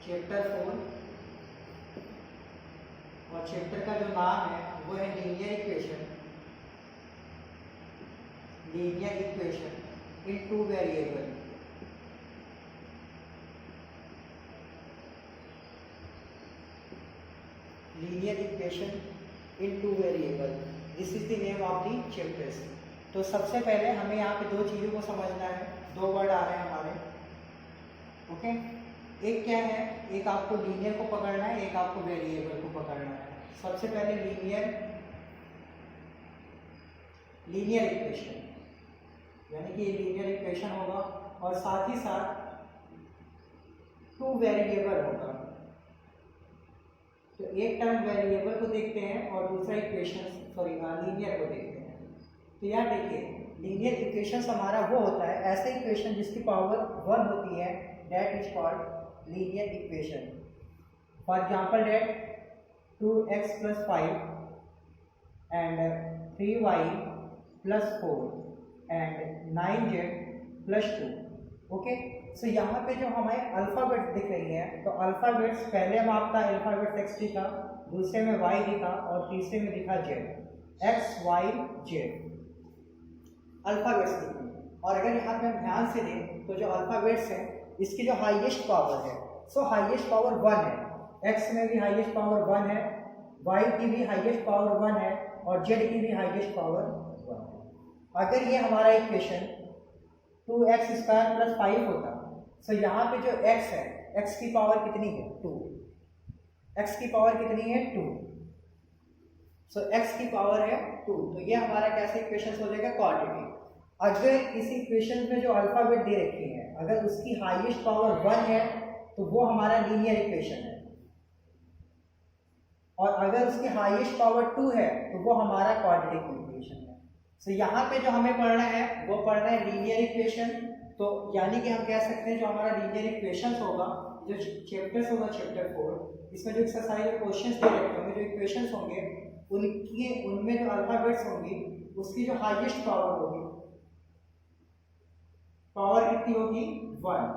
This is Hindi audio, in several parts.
चैप्टर 4 और चैप्टर का जो नाम है वो है linear equation in two variable. Linear equation in two variable, this is the name of the chapters. तो सबसे पहले हमें यहाँ पे दो चीज़ों को समझना है, दो वर्ड आ रहे हैं हमारे, ओके। एक क्या है, एक आपको लीनियर को पकड़ना है, एक आपको वेरिएबल को पकड़ना है। सबसे पहले लीनियर इक्वेशन, यानी कि ये लीनियर इक्वेशन होगा और साथ ही साथ टू वेरिएबल होगा। तो एक टर्म वेरिएबल को देखते हैं और दूसरा लीनियर को देखते हैं। तो यार देखिए, लीनियर इक्वेशन हमारा वो होता है ऐसे इक्वेशन जिसकी पावर 1 होती है, that is called linear equation. For example that 2x + 5 and 3y + 4 and 9z + 2, okay. So यहाँ पे जो हमें अल्फ़ाबेट्स दिख रही हैं, तो अल्फ़ाबेट्स पहले हम आपका अल्फ़ाबेट x लिखा, दूसरे में y लिखा और तीसरे में लिखा z, x y z alphabets लिखे। और अगर यहाँ पे हम ध्यान से दें तो जो अल्फ़ाबेट्स हैं इसकी जो हाईएस्ट पावर है, सो हाईएस्ट पावर 1 है, x में भी हाईएस्ट पावर 1 है, y की भी हाईएस्ट पावर 1 है और z की भी हाईएस्ट पावर 1 है। अगर ये हमारा इक्वेशन 2x² + 5 होता, सो यहाँ पे जो x है, x की पावर कितनी है 2, x की पावर कितनी है 2, सो x की पावर है 2। तो ये हमारा कैसे इक्वेशन हो जाएगा, क्वाड्रेटिक। अगर इस इक्वेशन में जो अल्फ़ाबेट दे रखी है अगर उसकी हाईएस्ट पावर 1 है तो वो हमारा लीनियर इक्वेशन है, और अगर उसकी हाईएस्ट पावर 2 है तो वो हमारा क्वाड्रेटिक इक्वेशन है। सो यहाँ पे जो हमें पढ़ना है वो पढ़ना है लीनियर इक्वेशन। तो यानी कि हम कह सकते हैं जो हमारा लीनियर इक्वेशन होगा, जो चैप्टर्स होगा चैप्टर 4, इसमें जो एक्सरसाइज क्वेश्चंस दे रखे होंगे, जो इक्वेशंस होंगे उनमें जो अल्फ़ाबेट्स होंगी उसकी जो हाईएस्ट पावर होगी, पावर कितनी होगी 1।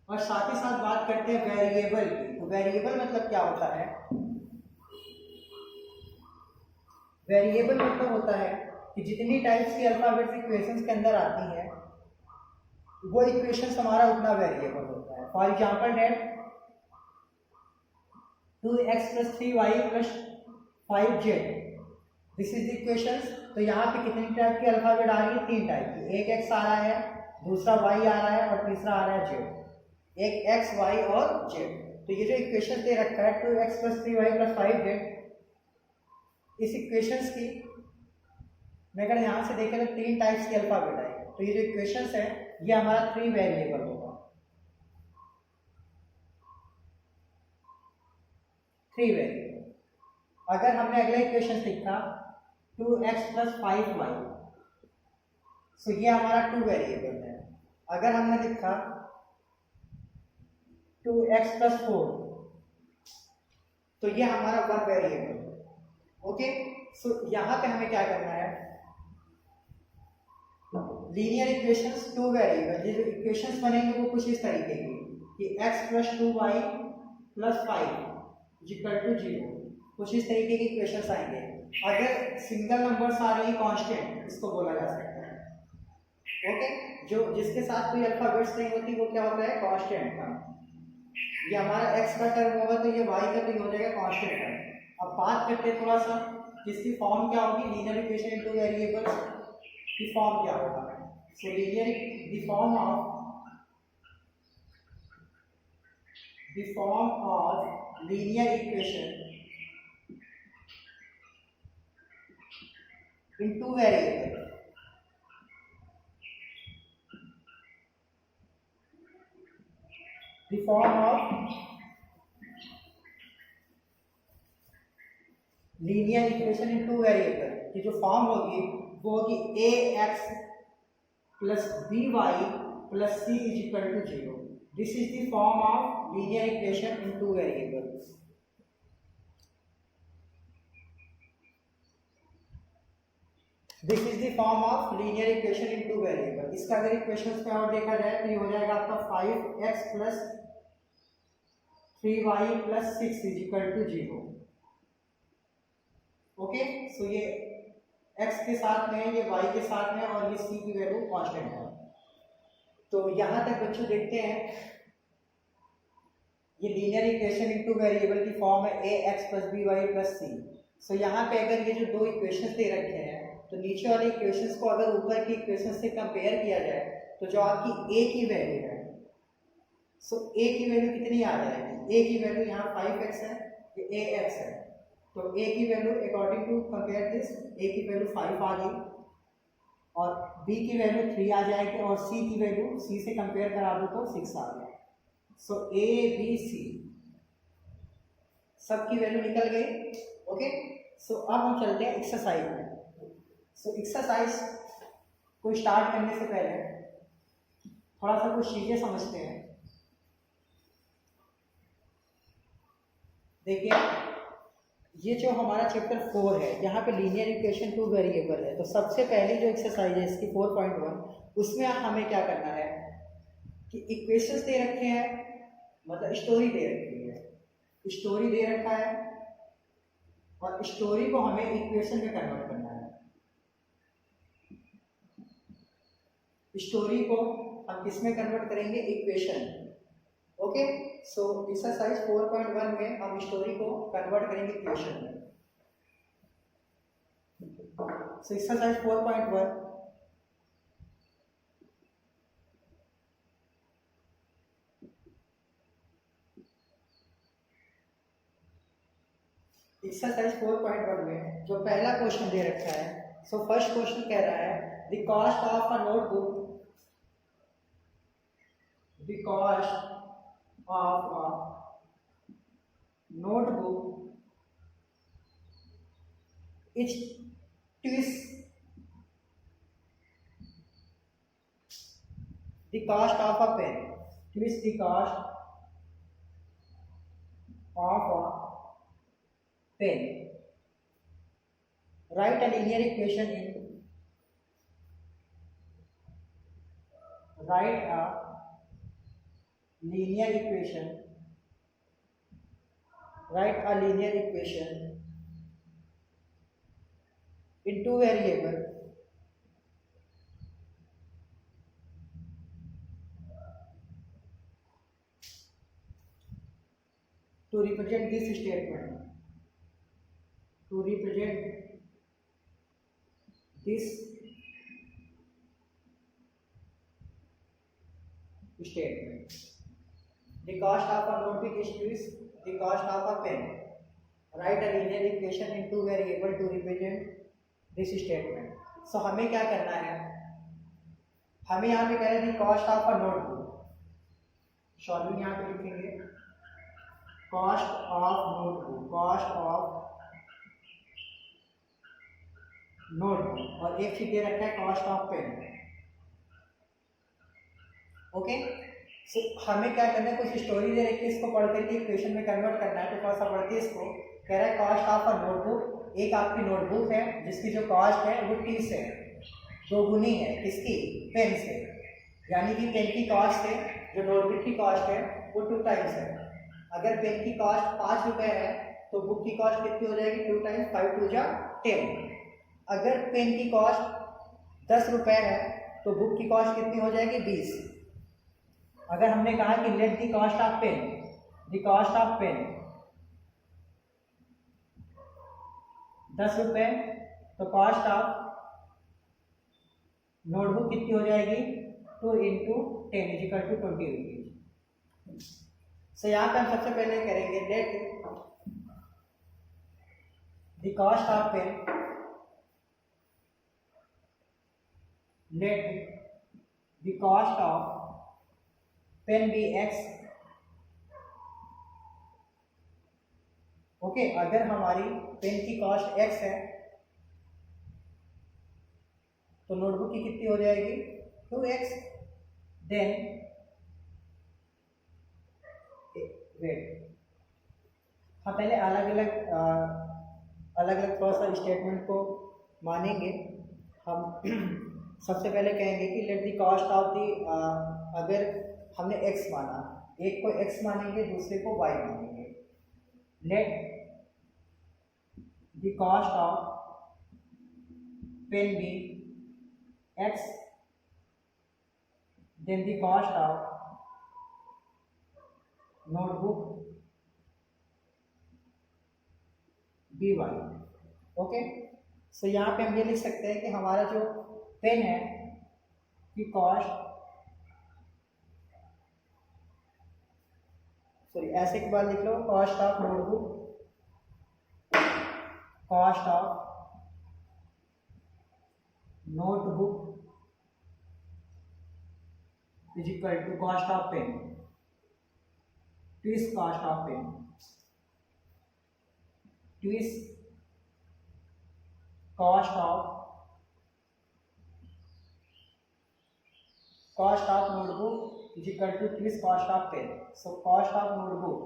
और साथ ही साथ बात करते हैं वेरिएबल की। तो वेरिएबल मतलब क्या होता है, वेरिएबल मतलब होता है कि जितनी टाइप्स की अल्फ़ाबेट्स इक्वेशंस के अंदर आती हैं वो इक्वेशंस हमारा उतना वेरिएबल होता है। For example that 2x + 3y + 5z, this is the equations. तो यहाँ पे कितनी टाइप की अल्फ़ाबेट आ रही है, 3 टाइप की। एक x आ रहा है, दूसरा y आ रहा है और तीसरा आ रहा है z। एक x, y और z। तो ये जो इक्वेशन दे रखा है 2x + 3y + 5z, इस इक्वेशंस की मैं अगर ध्यान से देखें तो 3 टाइप्स की अल्फ़ाबेट आएगी। तो ये जो इक्वेशंस है ये हमारा 3 वेरिएबल होगा, 3 वेरिएबल। अगर हमने अगला इक्वेशन लिखा 2x + 5y, सो ये हमारा 2 वेरिएबल है। अगर हमने लिखा 2x + 4, तो ये हमारा 1 वेरिएबल है, ओके। सो यहाँ पे हमें क्या करना है, लीनियर इक्वेशंस 2 वेरिएबल, ये जो इक्वेशंस बनेंगे वो कुछ इस तरीके की कि x + 2y + 5 = 0, कुछ इस तरीके की इक्वेशंस आएंगे। अगर सिंगल नंबर्स आ रही है कांस्टेंट, इसको बोला जा सकता है, ओके। जो जिसके साथ कोई अल्फ़ाबेट्स नहीं होती वो क्या होता है, कांस्टेंट टर्म। ये हमारा x का टर्म होगा तो ये y का तो हो जाएगा कांस्टेंट टर्म। अब बात करते हैं थोड़ा सा इसकी फॉर्म क्या होगी, linear equation in two variables की फॉर्म क्या होगा। So the form of linear equation in two variable, the form of linear equation in two variable की जो फॉर्म होगी वो होगी ax + by + c = 0। This is the form of linear equation in two variables. This is the form of linear equation in two variable. इसका अगर इक्वेशन पे और देखा जाए तो ये हो जाएगा आपका 5x + 3y plus 6 is equal to 0। Okay, so ये x के साथ में, ये y के साथ में, और ये c की वैल्यू कांस्टेंट है। तो यहाँ तक बच्चों देखते हैं ये लीनियर इक्वेशन इनटू वेरिएबल की फॉर्म है ax plus by plus c। सो यहाँ पे अगर ये जो दो इक्वेशंस दे रखे हैं तो नीचे वाले इक्वेशंस को अगर ऊपर की इक्वेशन से कंपेयर किया जाए तो जो आपकी a की वैल्यू है, सो a की वैल्यू कितनी आ जाएगी? a की वैल्यू यहाँ 5x है, ये ax है, तो a की value according to compare this, a की वैल्यू 5 आ गई और b की वैल्यू 3 आ जाएगी और c की वैल्यू c से कंपेयर करा दो तो 6 आ गया। सो a b c सब की वैल्यू निकल गई। ओके, सो अब हम चलते हैं एक्सरसाइज में। सो एक्सरसाइज को स्टार्ट करने से पहले थोड़ा सा कुछ चीजें समझते हैं। देखिए, ये जो हमारा चैप्टर 4 है, यहाँ पे लीनियर इक्वेशन टू वेरिएबल है, तो सबसे पहली जो एक्सरसाइज है इसकी 4.1, उसमें हमें क्या करना है कि इक्वेशंस दे रखे हैं, मतलब स्टोरी दे रखी है, स्टोरी दे रखा है और स्टोरी को हमें इक्वेशन में कन्वर्ट करना है। स्टोरी को हम किस में कन्वर्ट करेंगे? इक्वेशन। ओके, सो एक्सरसाइज 4.1 में हम स्टोरी को कन्वर्ट करेंगे इक्वेशन में। सो एक्सरसाइज 4.1, एक्सरसाइज 4.1 में जो पहला क्वेश्चन दे रखा है, सो फर्स्ट क्वेश्चन कह रहा है the cost of a notebook, the cost of a notebook is twice, the cost of a pen, twice the cost of a pen. Write a linear equation in, write a linear equation, write a linear equation in two variable to represent this statement, to represent this statement. The cost of a notebook is twice the cost of a pen. Write a linear equation in two variable to represent this statement. So हमें क्या करना है? हमें यहाँ पे कह रहे हैं cost of a notebook, solution यहाँ पे लिखेंगे cost of notebook, cost of notebook, और एक चीज दे रखा है कॉस्ट ऑफ पेन। ओके, सो हमें क्या करना है, कुछ स्टोरी दे रखी है, इसको पढ़ करके इक्वेशन में कन्वर्ट करना है। तो थोड़ा सा पढ़ते इसको, कह रहा है कॉस्ट ऑफ अ नोटबुक, एक आपकी नोटबुक है जिसकी जो कॉस्ट है वो 30 है, दोगुनी है किसकी? पेन से, यानी कि पेन की कॉस्ट है, जो नोटबुक की कॉस्ट है वो 2 टाइम्स है। अगर पेन की कॉस्ट 5 रुपये है तो बुक की कॉस्ट कितनी हो जाएगी? 2 टाइम्स 5 2 जा 10। अगर पेन की कॉस्ट 10 रुपये है तो बुक की कॉस्ट कितनी हो जाएगी? 20। अगर हमने कहा कि let the cost of pen, the cost of pen 10 रुपये, तो कॉस्ट ऑफ नोटबुक कितनी हो जाएगी? 2 × 10 is equal to 20 rupees. So यहाँ पे हम सबसे पहले करेंगे let the cost of pen, let the cost of pen be x। Okay, अगर हमारी पेन की कॉस्ट x है तो नोटबुक की कितनी हो जाएगी? 2x। देन वेट, हाँ पहले अलग अलग थोड़ा सा स्टेटमेंट को मानेंगे हम। सबसे पहले कहेंगे कि let the cost of the, अगर हमने x माना एक को x मानेंगे, दूसरे को y मानेंगे। Let the cost of pen be x, then the cost of notebook by। Okay, so यहाँ पे हम ये लिख सकते हैं कि हमारा जो पेन है की कॉस्ट, सॉरी ऐसे एक बार लिख लो, cost of notebook, cost of notebook is equal to cost of pen, twice cost of pen, twice cost of notebook is equal to twist cost of pen। so cost of notebook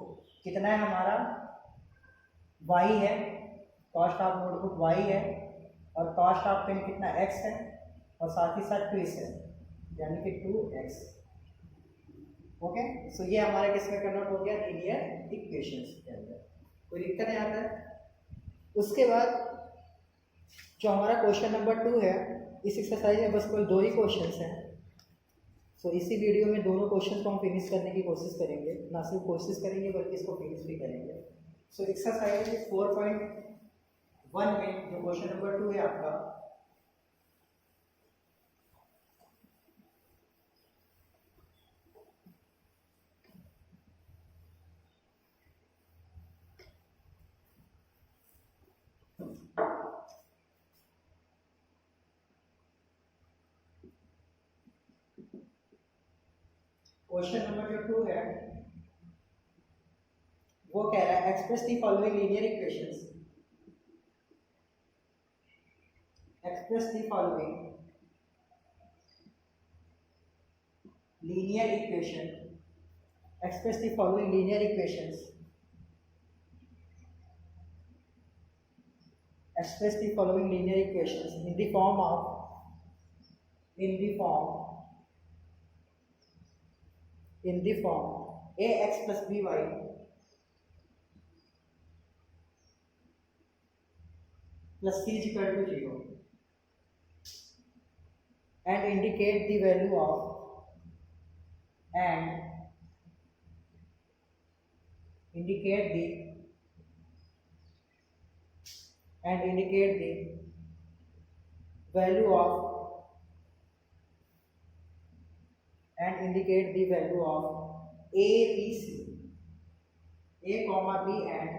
कितना है हमारा, y है, cost of notebook y है, और cost of pen कितना x है, और साथ ही साथ twist है यानी कि 2x। ओके, सो ये हमारे किस में कन्वर्ट हो गया, लीनियर इक्वेशंस के अंदर। कोई दिक्कत नहीं आता है। उसके बाद जो हमारा क्वेश्चन नंबर 2 है, इस एक्सरसाइज में बस कोई 2 ही क्वेश्चंस हैं। सो इसी वीडियो में दोनों क्वेश्चन को हम फिनिश करने की कोशिश करेंगे, ना सिर्फ कोशिश करेंगे बल्कि इसको फिनिश भी करेंगे। सो एक्सरसाइज 4.1 में जो क्वेश्चन नंबर 2 है आपका, क्वेश्चन नंबर जो 2 है वो कह रहा है express the following linear equations, express the following linear equation, express the following linear equations, express the following linear equations in the form ax plus by plus c is equal to 0 and indicate the value of indicate the value of a, b, c, a comma b and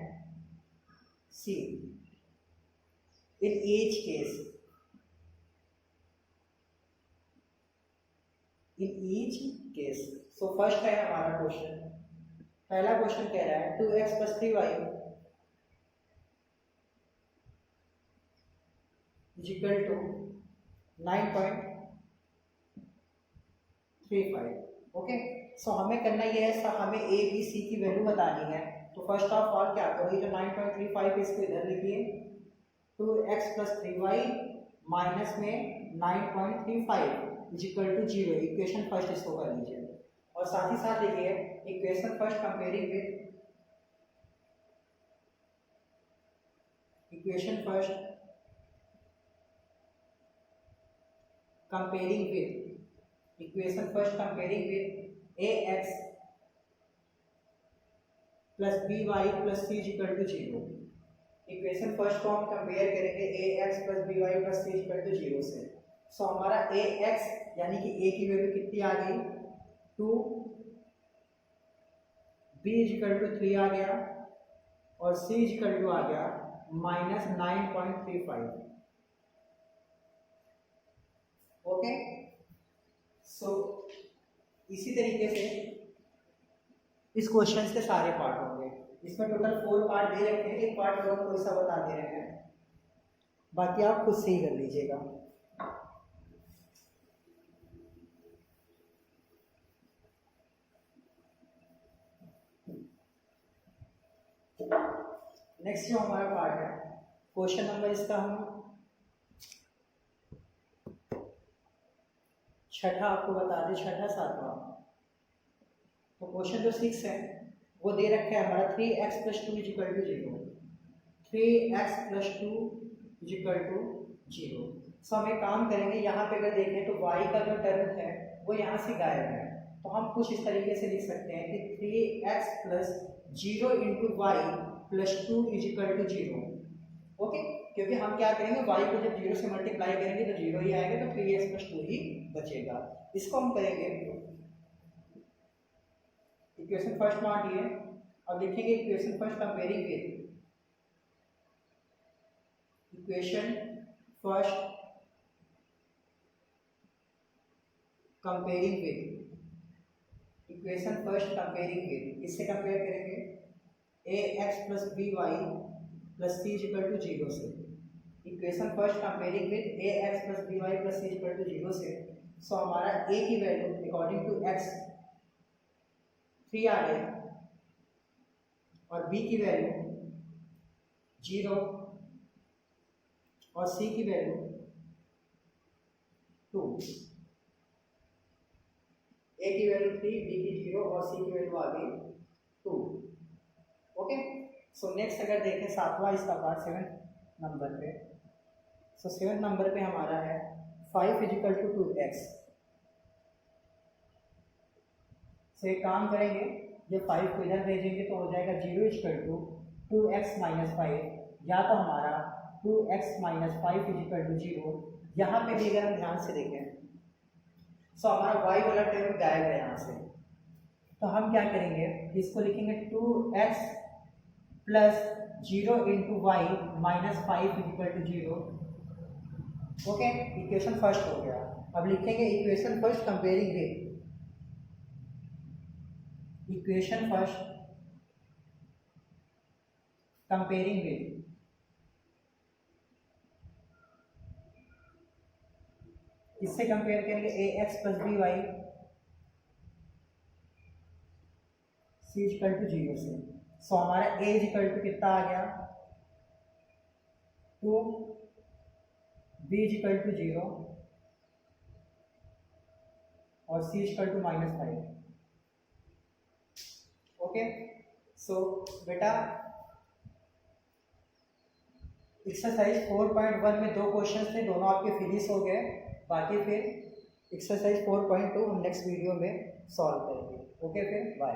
c in each case, so first है हमारा क्वेश्चन, पहला क्वेश्चन कह रहा है 2x plus 3y is equal to 9.35। Okay, सो हमें करना ये है, हमें a b c की वैल्यू बतानी है। तो फर्स्ट ऑफ ऑल क्या करो, ये जो 9.35 है इसको इधर लिखिए, 2x plus 3y माइनस में 9.35 is equal to 0, equation first इसको कर लीजिए। और साथ ही साथ देखिए equation first comparing with equation first comparing with ax plus by plus c is equal to 0। Equation first को हम कंपेयर करेंगे ax plus by plus c is equal to 0 से। सो हमारा ax यानी कि a की वैल्यू कितनी आ गई 2, b is equal to 3 आ गया, और c is equal to आ गया माइनस 9.35। ओके, सो इसी तरीके से इस क्वेश्चन के सारे पार्ट होंगे। इसमें टोटल 4 पार्ट दे रखे हैं, एक पार्ट और कोई सा बता दे रहे हैं, बाकी आप खुद से ही कर लीजिएगा। नेक्स्ट जो हमारा पार्ट है, क्वेश्चन नंबर इसका हम छठा आपको बता दें, छठा सातवां। तो क्वेश्चन जो 6 है वो दे रखा है हमारा 3x + 2 = 0, 3x + 2 = 0। सो हम एक काम करेंगे, यहाँ पे अगर देखें तो y का जो टर्म है वो यहाँ से गायब है, तो हम कुछ इस तरीके से लिख सकते हैं कि 3x + 0 × y + 2 = 0। ओके, क्योंकि हम क्या करेंगे, y को जब 0 से मल्टीप्लाई करेंगे तो 0 ही आएगा, तो 3x + 2 ही बचेगा। इसको हम करेंगे इक्वेशन फर्स्ट मान लिए, अब लिखेंगे equation first comparing with, equation first comparing with, equation first comparing with, इससे कंपेयर करेंगे ax + by + c = 0 से। Equation first comparing with ax + by + c = 0 से। सो हमारा a की वैल्यू अकॉर्डिंग टू x 3 आ गया और b की वैल्यू 0 और c की वैल्यू 2। a की वैल्यू 3, b की 0 और c की वैल्यू आ गई 2। ओके, सो नेक्स्ट अगर देखें सातवां इसका पार्ट 7 नंबर पे, सो 7 नंबर पे हमारा है 5 = 2x। सो एक काम करेंगे, ये 5 को इधर भेजेंगे तो हो जाएगा 0 = 2x - 5, या तो हमारा 2x - 5 = 0। यहाँ पे भी अगर हम ध्यान से देखें सो हमारा y वाला टर्म गायब है यहाँ से, तो हम क्या करेंगे, इसको लिखेंगे 2x + 0 × y - 5 = 0। Okay, equation first हो गया। अब लिखेंगे equation first comparing with, equation first comparing with, इससे कंपेयर करेंगे ax + by c = 0 से। सो हमारा a = कितना आ गया 2, b = 0 और c = -5। ओके, सो बेटा एक्सरसाइज 4.1 में 2 क्वेश्चन थे, दोनों आपके फिनिश हो गए। बाकी फिर एक्सरसाइज 4.2 हम नेक्स्ट वीडियो में सॉल्व करेंगे। ओके, फिर बाय।